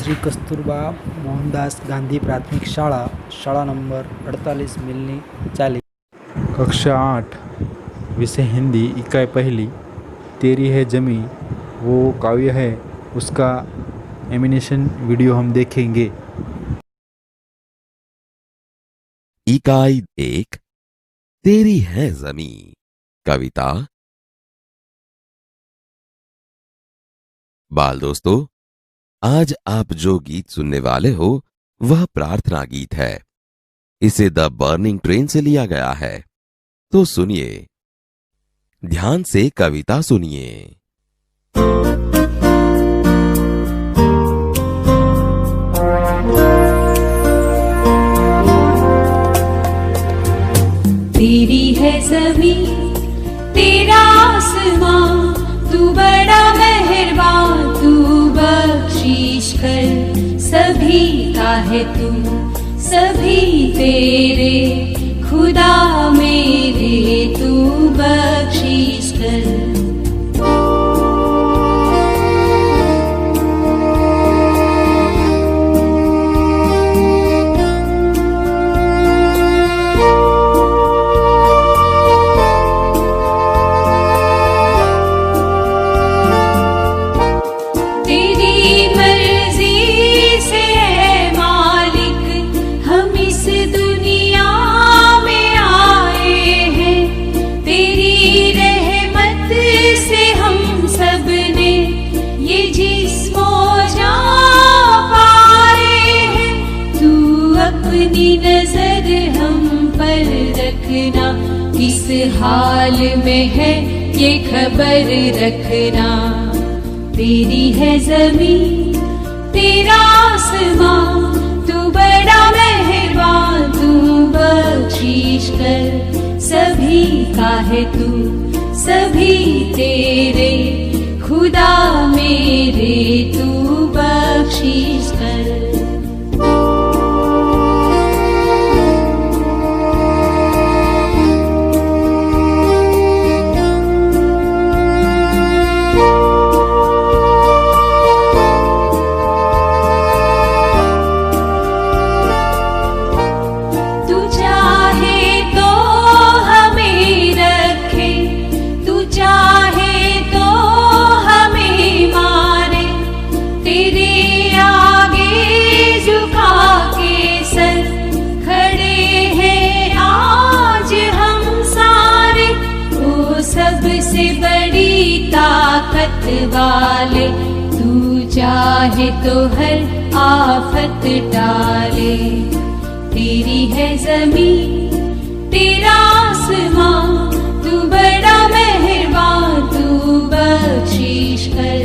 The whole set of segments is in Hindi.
श्री कस्तूरबा मोहनदास गांधी प्राथमिक शाळा शाळा नंबर 48 मिलनी 40। कक्षा 8 विषय हिंदी इकाई पहली तेरी है जमी वो काव्य है, उसका एनिमेशन वीडियो हम देखेंगे। इकाई 1 तेरी है जमी कविता। बाल दोस्तों, आज आप जो गीत सुनने वाले हो वह प्रार्थना गीत है। इसे द बर्निंग ट्रेन से लिया गया है। तो सुनिए, ध्यान से कविता सुनिए। तेरी है ज़मीं तेरा आसमां, तू बड़ा मेहरबान, तू बख्शीश कर सभी का है तू, सभी तेरे खुदा मेरे, तू बख्शीश कर। नजर हम पर रखना, किस हाल में है ये खबर रखना। तेरी है जमीन तेरा आसमां, तू बड़ा मेहरबान, तू बख्शीश कर सभी का है तू, सभी तेरे खुदा मेरे, तू बख्शीश कर। सबसे बड़ी ताकत वाले, तू चाहे तो हर आफत टाले। तेरी है जमीन तेरा आसमां, तू बड़ा मेहरबान, तू बख्शीश कर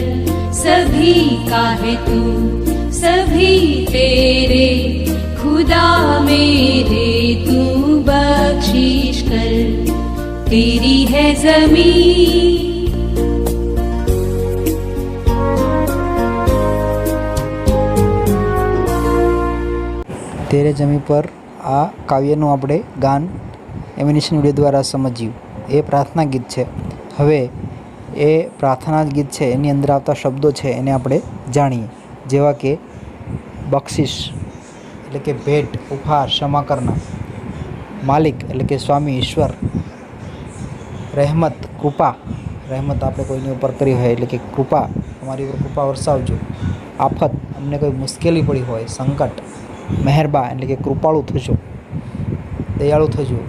सभी का है तू, सभी तेरे खुदा मेरे, तू बख्शीश कर। तेरी है जमीन। તેરે જમી પર આ કાવ્યનું આપણે ગાન એમિનેશન વિડીયો દ્વારા સમજ્યું। એ પ્રાર્થના ગીત છે। હવે એ પ્રાર્થના ગીત છે એની અંદર આવતા શબ્દો છે એને આપણે જાણીએ, જેવા કે બક્ષિસ એટલે કે ભેટ, ઉપહાર, ક્ષમા કરના, માલિક એટલે કે સ્વામી ઈશ્વર, રહેમત કૃપા, રહેમત આપણે કોઈની ઉપર કરી હોય એટલે કે કૃપા, અમારી ઉપર કૃપા વરસાવજો, આફત અમને કોઈ મુશ્કેલી પડી હોય, સંકટ, મહેરબા એટલે કે કૃપાળુ થજો, દયાળુ થજો,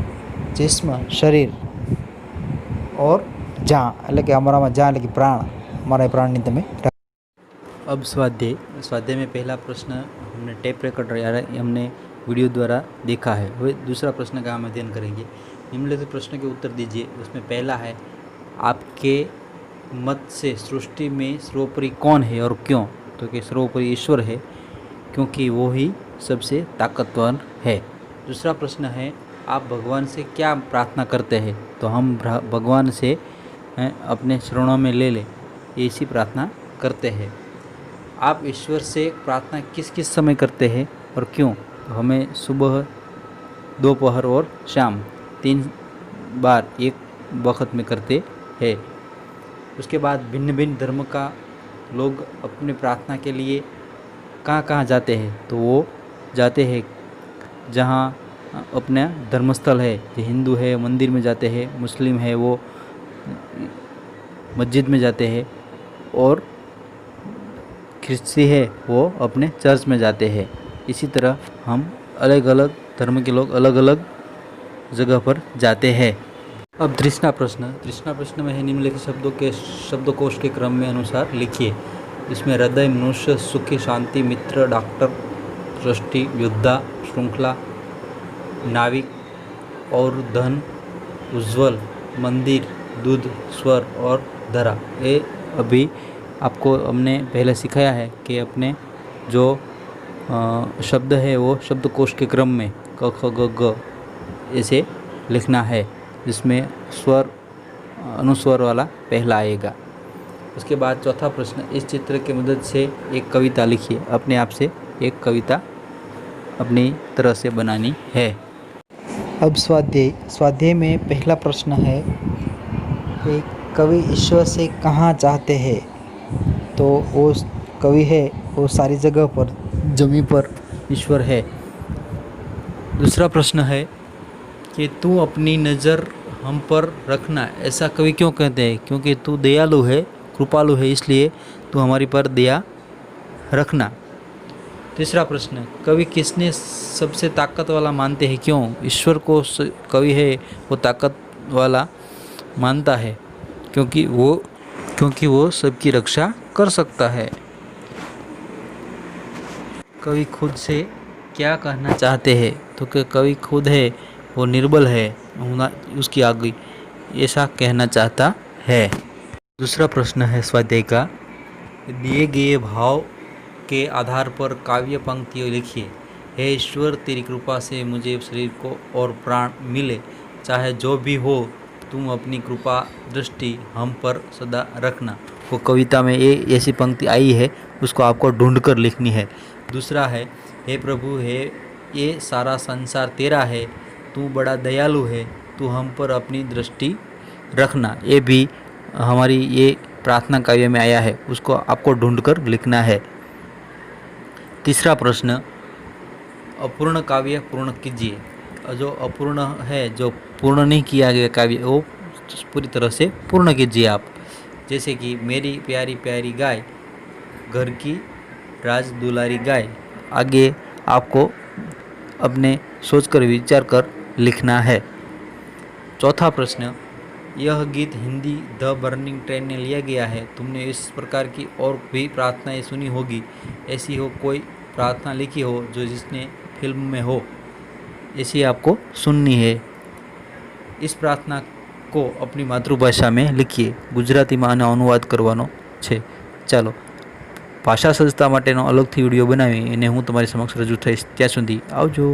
जिस्म शरीर और जाँ એટલે કે અમારામાં जाँ એટલે કે प्राण, हमारा प्राण नहीं तमें। अब स्वाध्याय में पहला प्रश्न हमने टेप रिकॉर्डर यार हमने वीडियो द्वारा देखा है। वह दूसरा प्रश्न का हम अध्ययन करेंगे। निम्नलिखित प्रश्न के उत्तर दीजिए। उसमें पहला है, आपके मत से सृष्टि में सर्वोपरि कौन है और क्यों? तो कि सर्वोपरि ईश्वर है, क्योंकि वो ही सबसे ताकतवर है। दूसरा प्रश्न है, आप भगवान से क्या प्रार्थना करते हैं? तो हम भगवान से अपने शरणों में ले ले ऐसी प्रार्थना करते हैं। आप ईश्वर से प्रार्थना किस किस समय करते हैं और क्यों? तो हमें सुबह, दोपहर और शाम 3 बार एक वक्त में करते हैं। उसके बाद भिन्न भिन्न धर्म का लोग अपने प्रार्थना के लिए कहाँ कहाँ जाते हैं, तो वो जाते हैं जहाँ अपना धर्मस्थल है, जो हिंदू है मंदिर में जाते हैं, मुस्लिम है वो मस्जिद में जाते हैं, और ख्रिस्ती है वो अपने चर्च में जाते हैं। इसी तरह हम अलग अलग धर्म के लोग अलग अलग जगह पर जाते हैं। अब तृष्णा प्रश्न में है निम्नलिखित शब्दों के शब्दकोश के क्रम में अनुसार लिखिए। इसमें हृदय, मनुष्य, सुखी, शांति, मित्र, डॉक्टर, सृष्टि, योद्धा, श्रृंखला, नाविक और धन, उज्ज्वल, मंदिर, दूध, स्वर और धरा। ये अभी आपको हमने पहले सिखाया है कि अपने जो शब्द है वो शब्दकोश के क्रम में क ख ग ग ऐसे लिखना है, जिसमें स्वर अनुस्वर वाला पहला आएगा। उसके बाद चौथा प्रश्न, इस चित्र की मदद से एक कविता लिखिए। अपने आप से एक कविता अपनी तरह से बनानी है। अब स्वाध्याय में पहला प्रश्न है, एक कवि ईश्वर से कहाँ चाहते हैं? तो वो कवि है वो सारी जगह पर, जमीन पर ईश्वर है। दूसरा प्रश्न है कि तू अपनी नज़र हम पर रखना, ऐसा कवि क्यों कहते हैं? क्योंकि तू दयालु है, कृपालु है, इसलिए तू हमारी पर दया रखना। तीसरा प्रश्न, कवि किसने सबसे ताकत वाला मानते हैं, क्यों? ईश्वर को कवि है वो ताकत वाला मानता है क्योंकि वो सबकी रक्षा कर सकता है। कवि खुद से क्या कहना चाहते हैं? तो कि कवि खुद है वो निर्बल है, उसकी आगे ऐसा कहना चाहता है। दूसरा प्रश्न है स्वाध्याय का, दिए गए भाव के आधार पर काव्य पंक्तियाँ लिखिए। हे ईश्वर, तेरी कृपा से मुझे शरीर को और प्राण मिले, चाहे जो भी हो तुम अपनी कृपा दृष्टि हम पर सदा रखना। वो कविता में ये ऐसी पंक्ति आई है, उसको आपको ढूंढ कर लिखनी है। दूसरा है, हे प्रभु, है ये सारा संसार तेरा है, तू बड़ा दयालु है, तू हम पर अपनी दृष्टि रखना। ये भी हमारी ये प्रार्थना काव्य में आया है, उसको आपको ढूंढकर लिखना है। तीसरा प्रश्न, अपूर्ण काव्य पूर्ण कीजिए। जो अपूर्ण है, जो पूर्ण नहीं किया गया काव्य, वो पूरी तरह से पूर्ण कीजिए आप। जैसे कि मेरी प्यारी प्यारी गाय, घर की राज दुलारी गाय। आगे आपको अपने सोचकर विचार कर लिखना है। चौथा प्रश्न, यह गीत हिंदी द बर्निंग ट्रेन ने लिया गया है। तुमने इस प्रकार की और भी प्रार्थनाएं सुनी होगी, ऐसी हो कोई प्रार्थना लिखी हो जो जिसने फिल्म में हो, ऐसी आपको सुननी है। इस प्रार्थना को अपनी मातृभाषा में लिखिए। ગુજરાતીમાં આનો અનુવાદ કરવાનો છે। ચાલો, ભાષા સજ્જતા માટેનો અલગથી વિડીયો બનાવી અને હું તમારી સમક્ષ રજૂ થઈશ। ત્યાં સુધી આવજો।